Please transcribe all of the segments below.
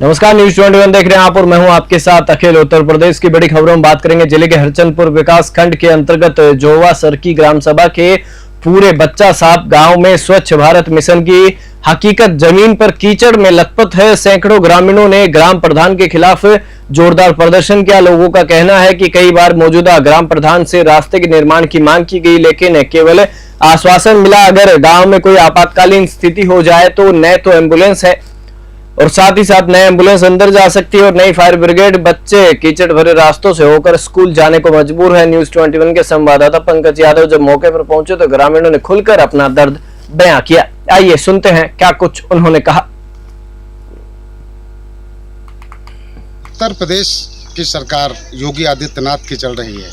नमस्कार, न्यूज 21 देख रहे हैं आप और मैं हूं आपके साथ अखिल। उत्तर प्रदेश की बड़ी खबरों में बात करेंगे। जिले के हरचंदपुर विकास खंड के अंतर्गत जोवा सरकी ग्राम सभा के पूरे बच्चा साहब गांव में स्वच्छ भारत मिशन की हकीकत जमीन पर कीचड़ में लथपथ है। सैकड़ों ग्रामीणों ने ग्राम प्रधान के खिलाफ जोरदार प्रदर्शन किया। लोगों का कहना है कि कई बार मौजूदा ग्राम प्रधान से रास्ते के निर्माण की मांग की गई, लेकिन केवल आश्वासन मिला अगर गांव में कोई आपातकालीन स्थिति हो जाए तो न तो एम्बुलेंस है और साथ ही साथ नई एम्बुलेंस अंदर जा सकती है और नई फायर ब्रिगेड। बच्चे कीचड़ भरे रास्तों से होकर स्कूल जाने को मजबूर है। न्यूज 21 के संवाददाता पंकज यादव जब मौके पर पहुंचे तो ग्रामीणों ने खुलकर अपना दर्द बयां किया। आइए सुनते हैं क्या कुछ उन्होंने कहा। उत्तर प्रदेश की सरकार योगी आदित्यनाथ की चल रही है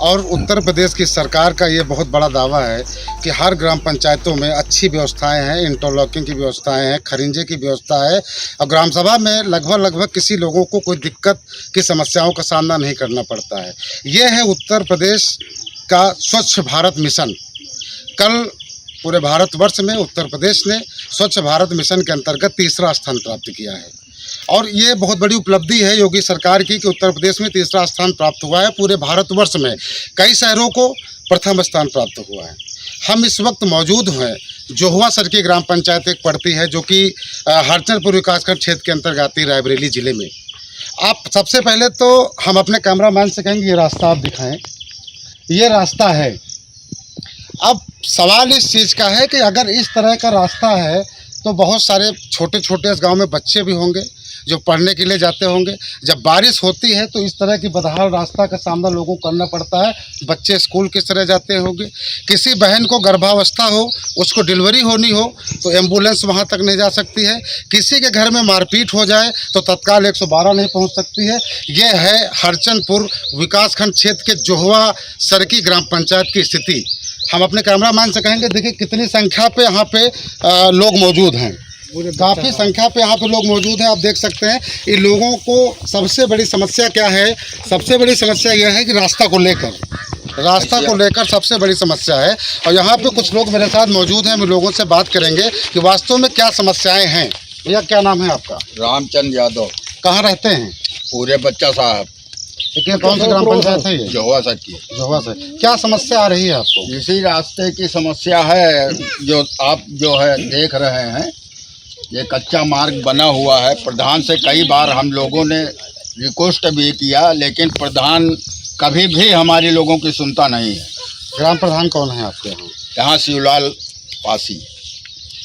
और उत्तर प्रदेश की सरकार का ये बहुत बड़ा दावा है कि हर ग्राम पंचायतों में अच्छी व्यवस्थाएं हैं, इंटरलॉकिंग की व्यवस्थाएं हैं, खरिंजे की व्यवस्था है और ग्राम सभा में लगभग किसी लोगों को कोई दिक्कत की समस्याओं का सामना नहीं करना पड़ता है। ये है उत्तर प्रदेश का स्वच्छ भारत मिशन। कल पूरे भारतवर्ष में उत्तर प्रदेश ने स्वच्छ भारत मिशन के अंतर्गत तीसरा स्थान प्राप्त किया है और ये बहुत बड़ी उपलब्धि है योगी सरकार की कि उत्तर प्रदेश में तीसरा स्थान प्राप्त हुआ है। पूरे भारतवर्ष में कई शहरों को प्रथम स्थान प्राप्त हुआ है। हम इस वक्त मौजूद हैं जोवा सरकी ग्राम पंचायत एक पड़ती है जो कि हरचंदपुर विकासखंड क्षेत्र के अंतर्गत आती है, रायबरेली जिले में। आप सबसे पहले तो हम अपने कैमरामैन से कहेंगे ये रास्ता आप दिखाएं। ये रास्ता है। अब सवाल इस चीज़ का है कि अगर इस तरह का रास्ता है तो बहुत सारे छोटे छोटे इस गाँव में बच्चे भी होंगे जो पढ़ने के लिए जाते होंगे। जब बारिश होती है तो इस तरह की बदहाल रास्ता का सामना लोगों को करना पड़ता है। बच्चे स्कूल किस तरह जाते होंगे, किसी बहन को गर्भावस्था हो, उसको डिलीवरी होनी हो तो एम्बुलेंस वहां तक नहीं जा सकती है। किसी के घर में मारपीट हो जाए तो तत्काल 112 नहीं पहुंच सकती है। ये है हरचंदपुर विकासखंड क्षेत्र के जोवा सरकी ग्राम पंचायत की स्थिति। हम अपने कैमरामैन से कहेंगे देखिए कितनी संख्या पे यहाँ पे लोग मौजूद हैं। काफ़ी संख्या पे यहाँ पे लोग मौजूद हैं। आप देख सकते हैं इन लोगों को सबसे बड़ी समस्या क्या है। सबसे बड़ी समस्या यह है कि रास्ता को लेकर सबसे बड़ी समस्या है और यहाँ पे कुछ लोग मेरे साथ मौजूद हैं। हम लोगों से बात करेंगे कि वास्तव में क्या समस्याएं हैं। भैया क्या नाम है आपका? रामचंद्र यादव। कहाँ रहते हैं? पूरे बच्चा साहब। लेकिन कौन सी ग्राम पंचायत है ये? जोवा सरकी। जोवा से क्या समस्या आ रही है आपको? इसी रास्ते की समस्या है जो आप जो है देख रहे हैं। ये कच्चा मार्ग बना हुआ है। प्रधान से कई बार हम लोगों ने रिक्वेस्ट भी किया लेकिन प्रधान कभी भी हमारे लोगों की सुनता नहीं है। ग्राम प्रधान कौन है आपके यहाँ? यहाँ शिवलाल पासी।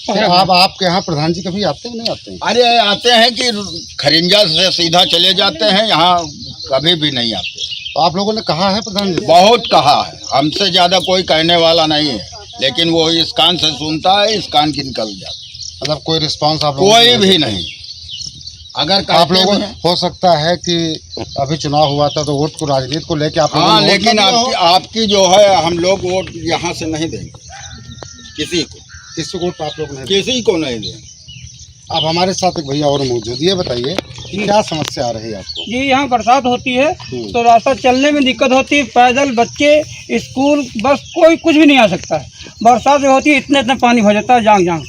अब आपके यहाँ प्रधान जी कभी आते हैं नहीं आते हैं? अरे आते हैं कि खरिंजा से सीधा चले जाते हैं, यहाँ कभी भी नहीं आते। तो आप लोगों ने कहा है प्रधान जी? बहुत कहा है, हमसे ज़्यादा कोई कहने वाला नहीं है लेकिन वो इस कान से सुनता है, इस कान की निकल जाता है। मतलब कोई रिस्पांस आप लोगों कोई भी नहीं। अगर आप लोगों हो सकता है कि अभी चुनाव हुआ था तो वोट को राजनीति को लेके आप हाँ, लेकिन आपकी जो है हम लोग वोट यहाँ से नहीं देंगे किसी को वोट आप लोग नहीं किसी को नहीं देंगे। अब हमारे साथ एक भैया और मौजूद, ये बताइए क्या समस्या आ रही है आपको? जी यहाँ बरसात होती है तो रास्ता चलने में दिक्कत होती है। पैदल बच्चे स्कूल बस कोई कुछ भी नहीं आ सकता है। बरसात जो होती है इतने पानी भर जाता है जांग।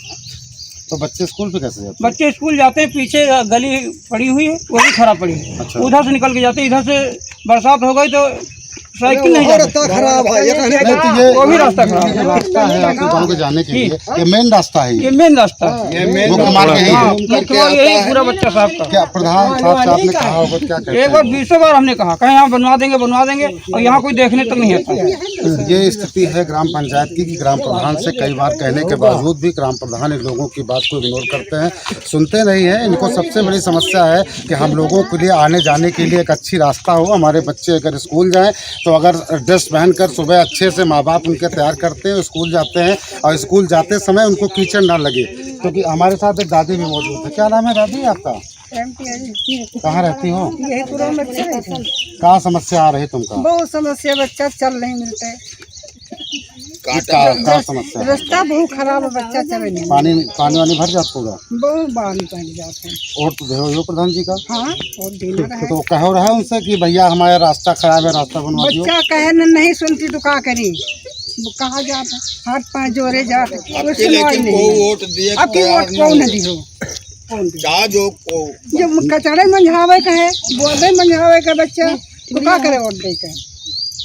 तो बच्चे स्कूल पे कैसे जाते हैं? बच्चे स्कूल जाते हैं, पीछे गली पड़ी हुई है वो भी खराब पड़ी है। अच्छा। उधर से निकल के जाते हैं, इधर से बरसात हो गई तो साइकिल नहीं रास्ता खराब है। वो भी रास्ता खराब है। रास्ता है आपके गाँव के जाने के लिए, ये मेन रास्ता है। ये मेन रास्ता है। मुख्य मार्ग यही है। मुख्य मार्ग यही पूरा बच्चा साहब का। क्या प्रधान साहब से आपने कहा होगा क्या कहते हैं? एक बार 20 बार हमने कहा कहीं यहाँ बनवा देंगे और यहाँ कोई देखने तक नहीं आता। ये स्थिति है ग्राम पंचायत की कि ग्राम प्रधान से कई बार कहने के बावजूद भी ग्राम प्रधान इन लोगों की बात को इग्नोर करते हैं, सुनते नहीं हैं। इनको सबसे बड़ी समस्या है कि हम लोगों के लिए आने जाने के लिए एक अच्छी रास्ता हो। हमारे बच्चे अगर स्कूल जाएं तो अगर ड्रेस पहनकर सुबह अच्छे से माँ बाप उनके तैयार करते हैं, स्कूल जाते हैं और स्कूल जाते समय उनको कीचड़ ना लगे। क्योंकि हमारे साथ एक दादी भी मौजूद है। क्या नाम है दादी आपका? कहाँ रहती हो? कहाँ समस्या आ रही तुमका? बहुत समस्या, बच्चा चल नहीं मिलते। क्या समस्या? रास्ता बहुत खराब है, बच्चा चले नहीं। पानी वानी भर जाता होगा? बहुत पानी पड़ जाते हैं। वोट तो दे प्रधान जी का? हाँ वोट देना है। तो कहो रहा है उनसे कि भैया हमारा रास्ता खराब है, रास्ता बनवा दो। बच्चा कहे नहीं सुनती तो क्या करी? कहा जाता हाथ पाँव जोड़े जाते। वोट दिए आपकी वोट कौन दियो? चाह जो को जब कचड़े मंझावे का है, बोले मंझावे का बच्चा तो क्या करे वोट दे के?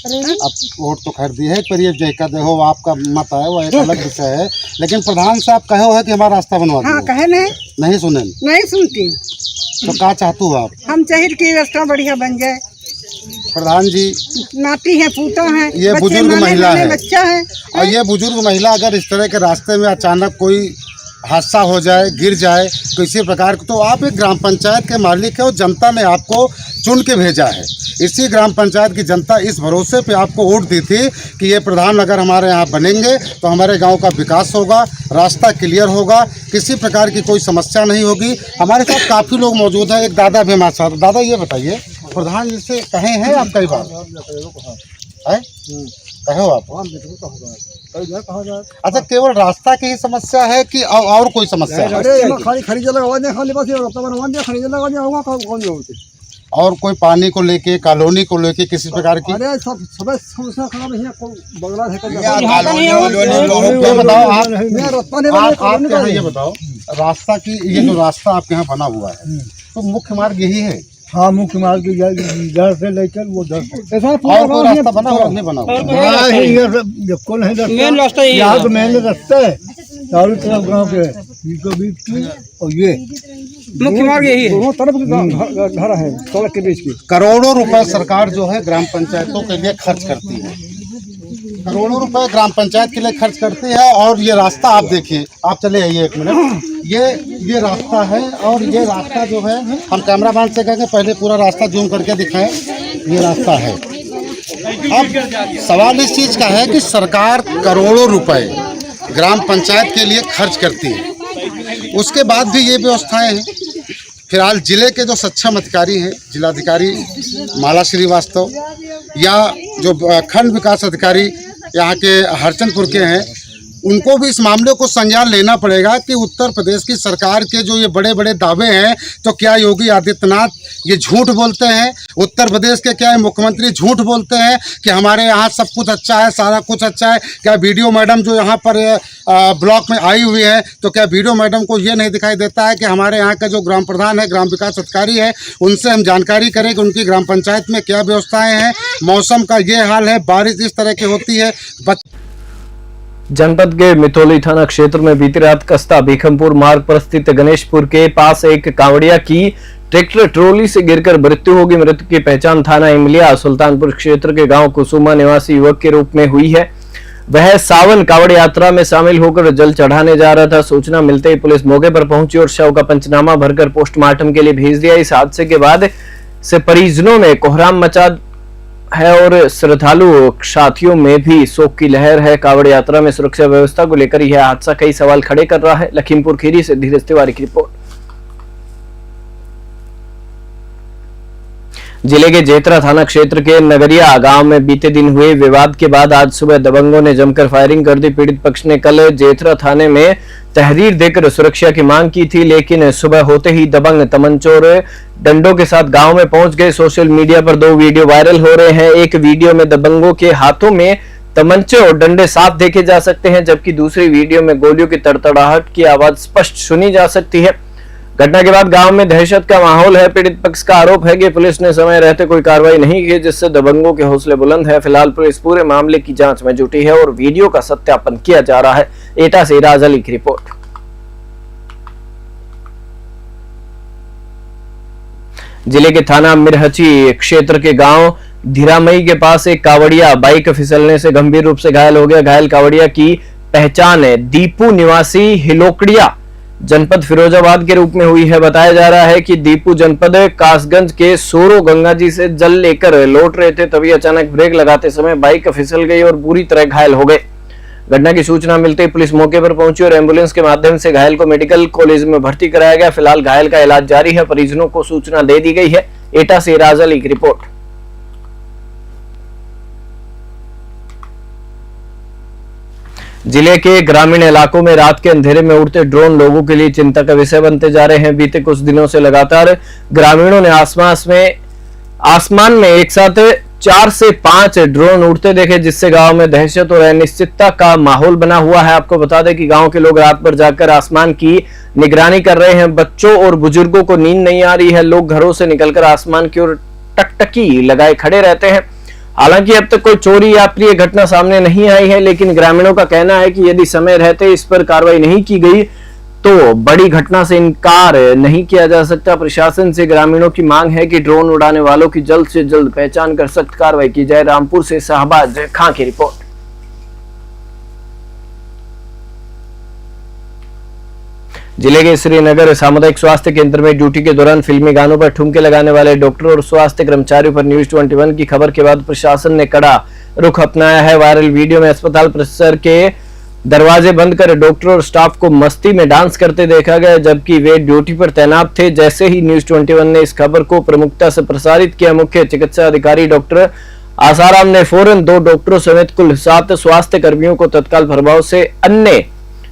अब वोट तो खैर दी है, पर ये जैका देखो आपका मत है वो एक अलग विषय है, लेकिन प्रधान साहब कहे हो है कि हमारा रास्ता बनवा हाँ दो, कहे नहीं सुने नहीं सुनती। तो क्या चाहतू आप? हम चाहिए कि रास्ता बढ़िया बन जाए। प्रधान जी नाती है, पूता है, ये बच्चे बुजुर्ग माने महिला माने है। बच्चा है। और ये बुजुर्ग महिला अगर इस तरह के रास्ते में अचानक कोई हादसा हो जाए, गिर जाए किसी प्रकार का, तो आप एक ग्राम पंचायत के मालिक है और जनता ने आपको चुन के भेजा है। इसी ग्राम पंचायत की जनता इस भरोसे पे आपको वोट दी थी कि ये प्रधान अगर हमारे यहाँ बनेंगे तो हमारे गांव का विकास होगा, रास्ता क्लियर होगा, किसी प्रकार की कोई समस्या नहीं होगी। हमारे साथ काफ़ी लोग मौजूद हैं, एक दादा भी हमारे साथ। दादा ये बताइए, प्रधान जी से कहे हैं आप कई बार है? कहो आप? अच्छा, केवल रास्ता की ही समस्या है कि और कोई समस्या है? और कोई पानी को लेके, कॉलोनी को लेके किसी प्रकार की? ये बताओ आप क्या है, ये बताओ रास्ता की, ये जो रास्ता आपके यहाँ बना हुआ है तो मुख्य मार्ग यही है? हाँ, मुख्य मार्ग इधर से लेकर वो और कोई रास्ता बना हुआ नहीं बना हुआ? कौन है मेन रास्ता यही यहाँ है। तो मेन रास्ता है चारों तरफ गाँव के बीचों बीच की, और ये मुख्य मार्ग यही है। दोनों तरफ के घर है सड़क के बीच की। करोड़ों रुपए सरकार जो है ग्राम पंचायतों के लिए खर्च करती है, करोड़ों रुपए ग्राम पंचायत के लिए खर्च करती है। और ये रास्ता आप देखिए, आप चले आइए एक मिनट, ये रास्ता है और ये रास्ता जो है, हम कैमरामैन से कहेंगे पहले पूरा रास्ता जूम करके दिखाएं, ये रास्ता है। अब सवाल इस चीज़ का है कि सरकार करोड़ों रुपए ग्राम पंचायत के लिए खर्च करती है, उसके बाद भी ये व्यवस्थाएं हैं। फिलहाल जिले के जो सक्षम अधिकारी हैं, जिलाधिकारी माला श्रीवास्तव या जो खंड विकास अधिकारी यहाँ के हरचंदपुर के हैं, उनको भी इस मामले को संज्ञान लेना पड़ेगा कि उत्तर प्रदेश की सरकार के जो ये बड़े बड़े दावे हैं, तो क्या योगी आदित्यनाथ ये झूठ बोलते हैं? उत्तर प्रदेश के क्या मुख्यमंत्री झूठ बोलते हैं कि हमारे यहाँ सब कुछ अच्छा है, सारा कुछ अच्छा है? क्या वीडियो मैडम जो यहाँ पर ब्लॉक में आई हुई है, तो क्या वीडियो मैडम को ये नहीं दिखाई देता है कि हमारे यहाँ का जो ग्राम प्रधान है, ग्राम विकास अधिकारी है, उनसे हम जानकारी करें कि उनकी ग्राम पंचायत में क्या व्यवस्थाएँ हैं? मौसम का ये हाल है, बारिश इस तरह की होती है। जनपद के मिथौली थाना क्षेत्र में बीती रात कस्ता भीखमपुर मार्ग पर स्थित गणेशपुर के पास एक कांवड़िया की ट्रैक्टर ट्रॉली से गिरकर मृत्यु होगी। मृतक की पहचान थाना इमलिया सुल्तानपुर क्षेत्र के गांव कुसुमा निवासी युवक के रूप में हुई है। वह सावन कांवड़ यात्रा में शामिल होकर जल चढ़ाने जा रहा था। सूचना मिलते ही पुलिस मौके पर पहुंची और शव का पंचनामा भरकर पोस्टमार्टम के लिए भेज दिया। इस हादसे के बाद से परिजनों में कोहराम मचा है और श्रद्धालु साथियों में भी शोक की लहर है। कांवड़ यात्रा में सुरक्षा व्यवस्था को लेकर यह हादसा कई सवाल खड़े कर रहा है। लखीमपुर खीरी से धीरज तिवारी की रिपोर्ट। जिले के जेतरा थाना क्षेत्र के नगरिया गांव में बीते दिन हुए विवाद के बाद आज सुबह दबंगों ने जमकर फायरिंग कर दी। पीड़ित पक्ष ने कल जेतरा थाने में तहरीर देकर सुरक्षा की मांग की थी, लेकिन सुबह होते ही दबंग तमंचों और डंडों के साथ गांव में पहुंच गए। सोशल मीडिया पर 2 वीडियो वायरल हो रहे हैं। एक वीडियो में दबंगों के हाथों में तमंचे और डंडे साफ देखे जा सकते हैं, जबकि दूसरी वीडियो में गोलियों की तड़तड़ाहट की आवाज स्पष्ट सुनी जा सकती है। घटना के बाद गांव में दहशत का माहौल है। पीड़ित पक्ष का आरोप है कि पुलिस ने समय रहते कोई कार्रवाई नहीं की, जिससे दबंगों के हौसले बुलंद है। फिलहाल पुलिस पूरे मामले की जांच में जुटी है और वीडियो का सत्यापन किया जा रहा है। एटा से राज अली की रिपोर्ट। जिले के थाना मिरहची क्षेत्र के गांव धीरामई के पास एक कावड़िया बाइक फिसलने से गंभीर रूप से घायल हो गया। घायल कावड़िया की पहचान है दीपू निवासी हिलोकड़िया जनपद फिरोजाबाद के रूप में हुई है। बताया जा रहा है कि दीपू जनपद कासगंज के सोरो गंगा जी से जल लेकर लौट रहे थे, तभी अचानक ब्रेक लगाते समय बाइक फिसल गई और बुरी तरह घायल हो गए। घटना की सूचना मिलते ही पुलिस मौके पर पहुंची और एम्बुलेंस के माध्यम से घायल को मेडिकल कॉलेज में भर्ती कराया गया। फिलहाल घायल का इलाज जारी है। परिजनों को सूचना दे दी गई है। एटा से राज अली की रिपोर्ट। जिले के ग्रामीण इलाकों में रात के अंधेरे में उड़ते ड्रोन लोगों के लिए चिंता का विषय बनते जा रहे हैं। बीते कुछ दिनों से लगातार ग्रामीणों ने आसमान में एक साथ 4 से 5 ड्रोन उड़ते देखे, जिससे गांव में दहशत और अनिश्चितता का माहौल बना हुआ है। आपको बता दें कि गांव के लोग रात भर जाकर आसमान की निगरानी कर रहे हैं। बच्चों और बुजुर्गों को नींद नहीं आ रही है। लोग घरों से निकलकर आसमान की ओर टकटकी लगाए खड़े रहते हैं। हालांकि अब तक कोई चोरी या अप्रिय घटना सामने नहीं आई है, लेकिन ग्रामीणों का कहना है कि यदि समय रहते इस पर कार्रवाई नहीं की गई तो बड़ी घटना से इनकार नहीं किया जा सकता। प्रशासन से ग्रामीणों की मांग है कि ड्रोन उड़ाने वालों की जल्द से जल्द पहचान कर सख्त कार्रवाई की जाए। रामपुर से शाहबाज खां की रिपोर्ट। जिले के श्रीनगर सामुदायिक स्वास्थ्य केंद्र में ड्यूटी के दौरान फिल्मी गानों पर ठुमके लगाने वाले डॉक्टर और स्वास्थ्य कर्मचारियों पर न्यूज 21 की खबर के बाद प्रशासन ने कड़ा रुख अपनाया है। वायरल वीडियो में अस्पताल परिसर के दरवाजे बंद कर डॉक्टर और स्टाफ को मस्ती में डांस करते देखा गया, जबकि वे ड्यूटी पर तैनात थे। जैसे ही न्यूज 21 ने इस खबर को प्रमुखता से प्रसारित किया, मुख्य चिकित्सा अधिकारी डॉक्टर आसाराम ने फौरन 2 डॉक्टरों समेत कुल 7 स्वास्थ्य कर्मियों को तत्काल प्रभाव से अन्य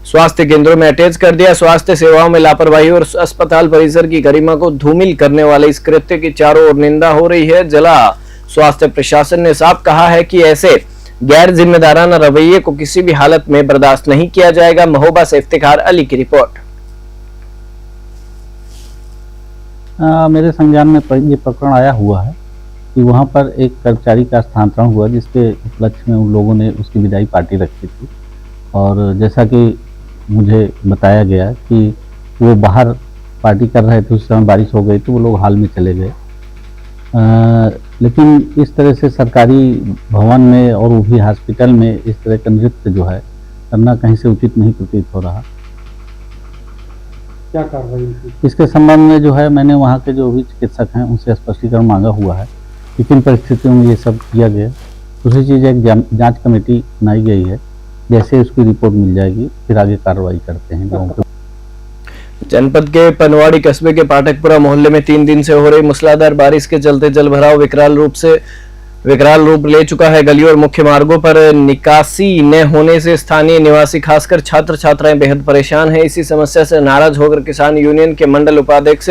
स्वास्थ्य केंद्रों में अटैच कर दिया। स्वास्थ्य सेवाओं में लापरवाही और अस्पताल परिसर की गरिमा को धूमिल करने वाले इस कृत्य की चारों ओर निंदा हो रही है। जिला स्वास्थ्य प्रशासन ने साफ कहा है कि ऐसे गैर जिम्मेदाराना रवैये को किसी भी हालत में बर्दाश्त नहीं किया जाएगा। महोबा से इफ्तिखार अली की रिपोर्ट। मेरे संज्ञान में ये प्रकरण आया हुआ है कि वहाँ पर एक कर्मचारी का स्थानांतरण हुआ, जिसके उपलक्ष्य में उन लोगों ने उसकी विदाई पार्टी रखी थी। और जैसा कि मुझे बताया गया कि वो बाहर पार्टी कर रहे थे, उस समय बारिश हो गई तो वो लोग हाल में चले गए। लेकिन इस तरह से सरकारी भवन में और वो भी हॉस्पिटल में इस तरह का नृत्य जो है करना कहीं से उचित नहीं प्रतीत हो रहा। क्या कार्रवाई? इसके संबंध में जो है मैंने वहाँ के जो भी चिकित्सक हैं उनसे स्पष्टीकरण मांगा हुआ है कि किन परिस्थितियों में ये सब किया गया। दूसरी चीज़ एक जांच कमेटी बनाई गई है, जैसे उसकी रिपोर्ट मिल जाएगी फिर आगे कार्रवाई करते हैं लोगों को। जनपद के पनवाड़ी कस्बे के पाठकपुरा मोहल्ले में 3 दिन से हो रही मूसलाधार बारिश के चलते जलभराव विकराल रूप ले चुका है। गलियों और मुख्य मार्गों पर निकासी न होने से स्थानीय निवासी खासकर छात्र छात्राएं बेहद परेशान हैं। इसी समस्या से नाराज होकर किसान यूनियन के मंडल उपाध्यक्ष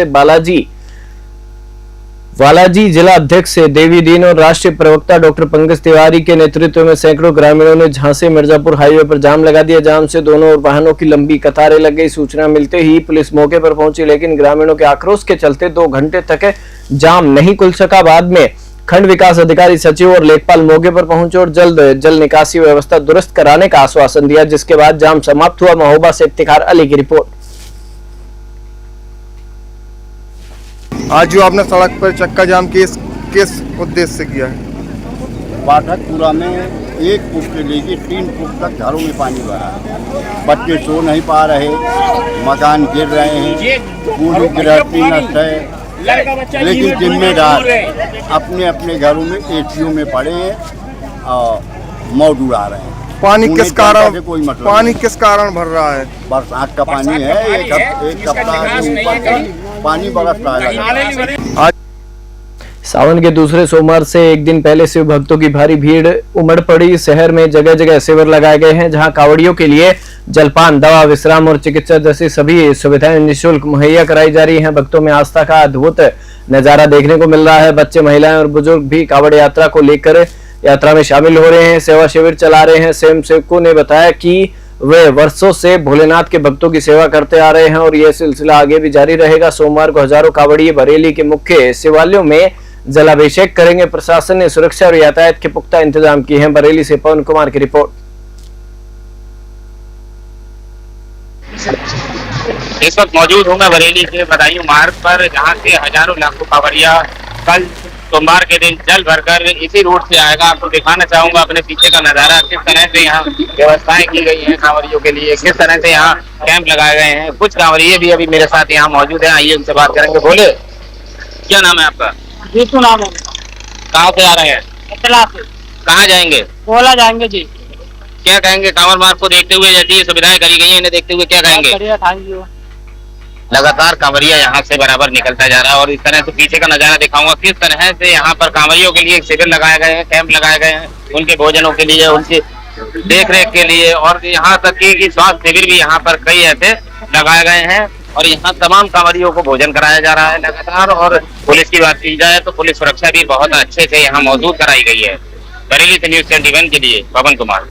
बालाजी, जिला अध्यक्ष देवी दीन और राष्ट्रीय प्रवक्ता डॉक्टर पंकज तिवारी के नेतृत्व में सैकड़ों ग्रामीणों ने झांसी मिर्जापुर हाईवे पर जाम लगा दिया। जाम से दोनों ओर वाहनों की लंबी कतारें लग गई। सूचना मिलते ही पुलिस मौके पर पहुंची, लेकिन ग्रामीणों के आक्रोश के चलते 2 घंटे तक जाम नहीं खुल सका। बाद में खंड विकास अधिकारी, सचिव और लेखपाल मौके पर पहुंचे और जल्द जल निकासी व्यवस्था दुरुस्त कराने का आश्वासन दिया, जिसके बाद जाम समाप्त हुआ। महोबा से इफ्तिखार अली की रिपोर्ट। आज जो आपने सड़क पर चक्का जाम किस उद्देश्य से किया है? पाठकपुरा में 1 फुट से लेकर 3 फुट तक घरों में पानी भरा है। बच्चे सो नहीं पा रहे, मकान गिर रहे हैं, पूरी गृहस्थी नष्ट है। लेकिन जिम्मेदार अपने अपने घरों में एसीओ में पड़े हैं और मौत उड़ा रहे हैं। पानी किस कारण मतलब किस कारण भर रहा है? बरसात का पानी है। एक सप्ताह के ऊपर का पानी बरस रहा है। सावन के दूसरे सोमवार से एक दिन पहले शिव भक्तों की भारी भीड़ उमड़ पड़ी। शहर में जगह जगह शिविर लगाए गए हैं, जहां कांवड़ियों के लिए जलपान, दवा, विश्राम और चिकित्सा जैसी सभी सुविधाएं निःशुल्क मुहैया कराई जा रही हैं। भक्तों में आस्था का अद्भुत नजारा देखने को मिल रहा है। बच्चे, महिलाएं और बुजुर्ग भी कांवड़ यात्रा को लेकर यात्रा में शामिल हो रहे हैं, सेवा शिविर चला रहे हैं। स्वयं सेवकों ने बताया कि वे वर्षों से भोलेनाथ के भक्तों की सेवा करते आ रहे हैं और यह सिलसिला आगे भी जारी रहेगा। सोमवार को हजारों कांवड़िए बरेली के मुख्य शिवालयों में जलाभिषेक करेंगे। प्रशासन ने सुरक्षा और यातायात के पुख्ता इंतजाम किए हैं। बरेली से पवन कुमार की रिपोर्ट। इस वक्त मौजूद हूँ मैं बरेली के बदायूं मार्ग पर, जहाँ से हजारों लाखों कांवड़िया कल सोमवार के दिन जल भरकर इसी रूट से आएगा। आपको दिखाना चाहूंगा अपने पीछे का नजारा, किस तरह से यहाँ व्यवस्थाएं की गई हैं कांवड़ियों के लिए, किस तरह से यहाँ कैंप लगाए गए हैं। कुछ कांवड़िए भी अभी मेरे साथ यहाँ मौजूद हैं, आइए उनसे बात करेंगे। बोले, क्या नाम है आपका? जीतू नाम है। कहाँ से आ रहे हैं? कहाँ जाएंगे? ओला जाएंगे जी। क्या कहेंगे कांवड़ मार्ग को देखते हुए, यदि ये सुविधाएं करी गई है इन्हें देखते हुए क्या कहेंगे? लगातार कांवड़िया यहाँ से बराबर निकलता जा रहा है और इस तरह से पीछे का नजारा दिखाऊंगा किस तरह से यहाँ पर कांवड़ियों के लिए शिविर लगाए गए हैं, कैंप लगाए गए हैं, उनके भोजनों के लिए, उनकी देख रेख के लिए, और यहाँ तक कि स्वास्थ्य शिविर भी यहाँ पर कई ऐसे लगाए गए हैं और यहाँ तमाम कांवरियों को भोजन कराया जा रहा है लगातार। और पुलिस की बात की जाए तो पुलिस सुरक्षा भी बहुत अच्छे से यहाँ मौजूद कराई गई है। बरेली से न्यूज़ 21 के लिए पवन कुमार।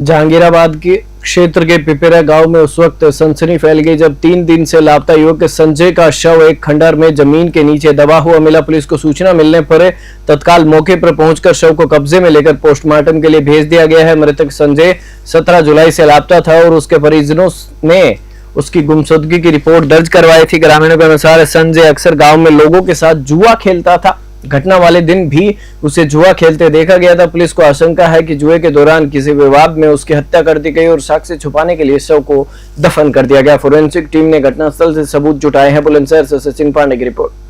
जहांगीराबाद के क्षेत्र के पिपेरा गांव में उस वक्त सनसनी फैल गई जब 3 दिन से लापता युवक संजय का शव एक खंडहर में जमीन के नीचे दबा हुआ मिला। पुलिस को सूचना मिलने पर तत्काल मौके पर पहुंचकर शव को कब्जे में लेकर पोस्टमार्टम के लिए भेज दिया गया है। मृतक संजय 17 जुलाई से लापता था और उसके परिजनों ने उसकी गुमशुदगी की रिपोर्ट दर्ज करवाई थी। ग्रामीणों के अनुसार संजय अक्सर गाँव में लोगों के साथ जुआ खेलता था। घटना वाले दिन भी उसे जुआ खेलते देखा गया था। पुलिस को आशंका है कि जुए के दौरान किसी विवाद में उसकी हत्या कर दी गई और साक्ष्य छुपाने के लिए शव को दफन कर दिया गया। फोरेंसिक टीम ने घटनास्थल से सबूत जुटाए हैं। बुलंदशहर से सचिन पांडे की रिपोर्ट।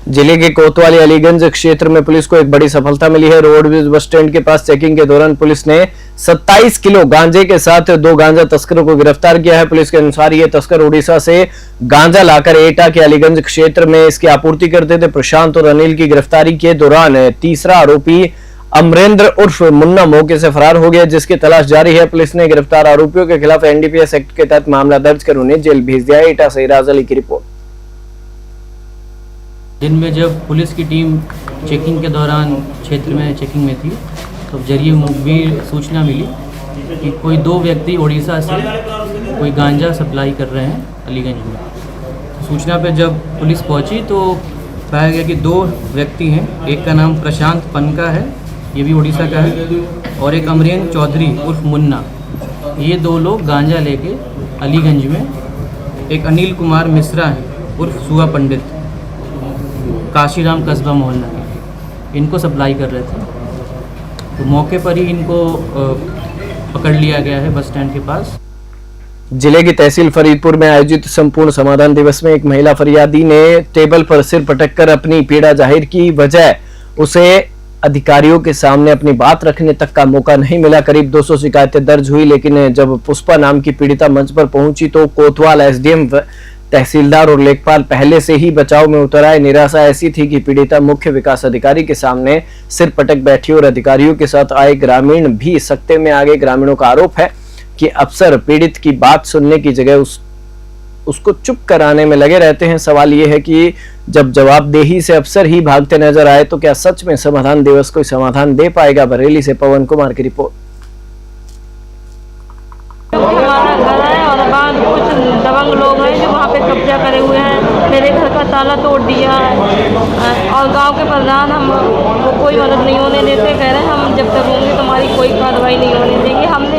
जिले के कोतवाली अलीगंज क्षेत्र में पुलिस को एक बड़ी सफलता मिली है। रोडवेज बस स्टैंड के पास चेकिंग के दौरान पुलिस ने 27 किलो गांजे के साथ 2 गांजा तस्करों को गिरफ्तार किया है। पुलिस के अनुसार ये तस्कर उड़ीसा से गांजा लाकर एटा के अलीगंज क्षेत्र में इसकी आपूर्ति करते थे। प्रशांत और अनिल की गिरफ्तारी के दौरान तीसरा आरोपी अमरेंद्र उर्फ मुन्ना मौके से फरार हो गया, जिसकी तलाश जारी है। पुलिस ने गिरफ्तार आरोपियों के खिलाफ एनडीपीएस एक्ट के तहत मामला दर्ज कर उन्हें जेल भेज दिया है। एटा से राज अली की रिपोर्ट। दिन में जब पुलिस की टीम चेकिंग के दौरान क्षेत्र में चेकिंग में थी तो जरिए मुखबिर सूचना मिली कि कोई 2 व्यक्ति उड़ीसा से कोई गांजा सप्लाई कर रहे हैं अलीगंज में। सूचना पे जब पुलिस पहुंची तो पाया गया कि 2 व्यक्ति हैं। एक का नाम प्रशांत पनका है, ये भी उड़ीसा का है, और एक अमरेंद्र चौधरी उर्फ मुन्ना। ये 2 लोग गांजा लेके अलीगंज में एक अनिल कुमार मिश्रा है उर्फ सुआ पंडित, काशीराम कस्बा मोहल्ला के, इनको सप्लाई कर रहे थे। तो मौके पर ही इनको पकड़ लिया गया है बस स्टैंड के पास। जिले की तहसील फरीदपुर में आयोजित संपूर्ण समाधान दिवस में एक महिला फरियादी ने टेबल पर सिर पटककर अपनी पीड़ा जाहिर की। वजह उसे अधिकारियों के सामने अपनी बात रखने तक का मौका नहीं मिला। करीब 200 शिकायतें दर्ज हुई, लेकिन जब पुष्पा नाम की पीड़िता मंच पर पहुंची तो कोतवाल एसडीएम, तहसीलदार और लेखपाल पहले से ही बचाव में उतर आए। निराशा ऐसी थी कि पीड़िता मुख्य विकास अधिकारी के सामने सिर पटक बैठी और अधिकारियों के साथ आए ग्रामीण भी सकते में आ गए। ग्रामीणों का आरोप है कि अफसर पीड़ित की बात सुनने की जगह उसको चुप कराने में लगे रहते हैं। सवाल यह है कि जब जवाबदेही से अफसर ही भागते नजर आए तो क्या सच में समाधान दिवस कोई समाधान दे पाएगा? बरेली से पवन कुमार की रिपोर्ट। हमारा घर है और बाद कुछ दबंग लोग हैं जो वहाँ पे कब्जा करे हुए हैं। मेरे घर का ताला तोड़ दिया है और गांव के प्रधान हम को कोई मदद नहीं होने देते। कह रहे हैं हम जब तक होंगे तुम्हारी कोई कार्रवाई नहीं होने देंगे। हमने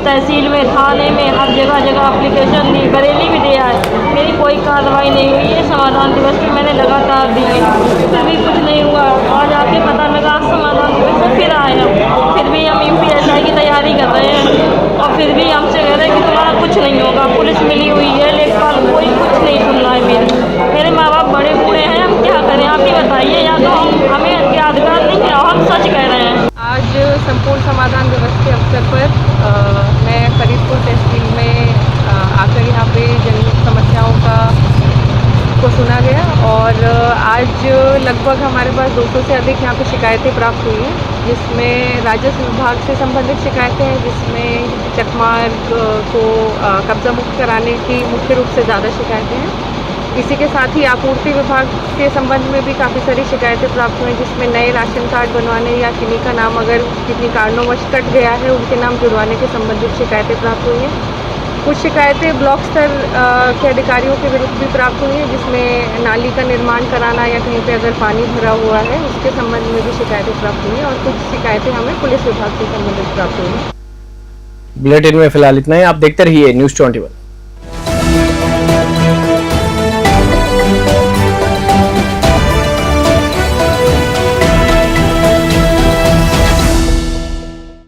तहसील में, थाने में, हर जगह एप्लीकेशन दी, बरेली भी दिया है, मेरी कोई कार्रवाई नहीं हुई है। समाधान दिवस की मैंने लगातार दी है, फिर भी कुछ नहीं हुआ। आज आके पता लगा समाधान दिवस में फिर आए हम, फिर भी हम यूपीएसआई की तैयारी कर रहे हैं और फिर भी हमसे कह रहे हैं कि तुम्हारा कुछ नहीं होगा। पुलिस मिली हुई है, लेखपाल कोई कुछ नहीं सुन रहा है। मेरे माँ बाप बड़े बूढ़े हैं, हम क्या करें आप ही बताइए। या तो हमें अधिकार नहीं है, हम सच कह रहे हैं। आज संपूर्ण समाधान दिवस के अवसर पर मैं फरीदपुर तहसील में आकर यहाँ पे जन समस्याओं को सुना गया और आज लगभग हमारे पास 200 से अधिक यहाँ पे शिकायतें प्राप्त हुई हैं, जिसमें राजस्व विभाग से संबंधित शिकायतें हैं, जिसमें चकमार्ग को कब्जा मुक्त कराने की मुख्य रूप से ज़्यादा शिकायतें हैं। इसी के साथ ही आपूर्ति विभाग के संबंध में भी काफ़ी सारी शिकायतें प्राप्त हुई, जिसमें नए राशन कार्ड बनवाने या किन्हीं का नाम अगर किन्हीं कारणोंवश कट गया है उनके नाम जुड़वाने के संबंधित शिकायतें प्राप्त हुई हैं। कुछ शिकायतें ब्लॉक स्तर के अधिकारियों के विरुद्ध भी प्राप्त हुई हैं, जिसमें नाली का निर्माण कराना या कहीं पे अगर पानी भरा हुआ है उसके संबंध में भी शिकायतें प्राप्त हुई हैं और कुछ शिकायतें हमें पुलिस विभाग से संबंधित प्राप्त हुई हैं। बुलेटिन में फिलहाल इतना ही। आप देखते रहिए न्यूज़ 21।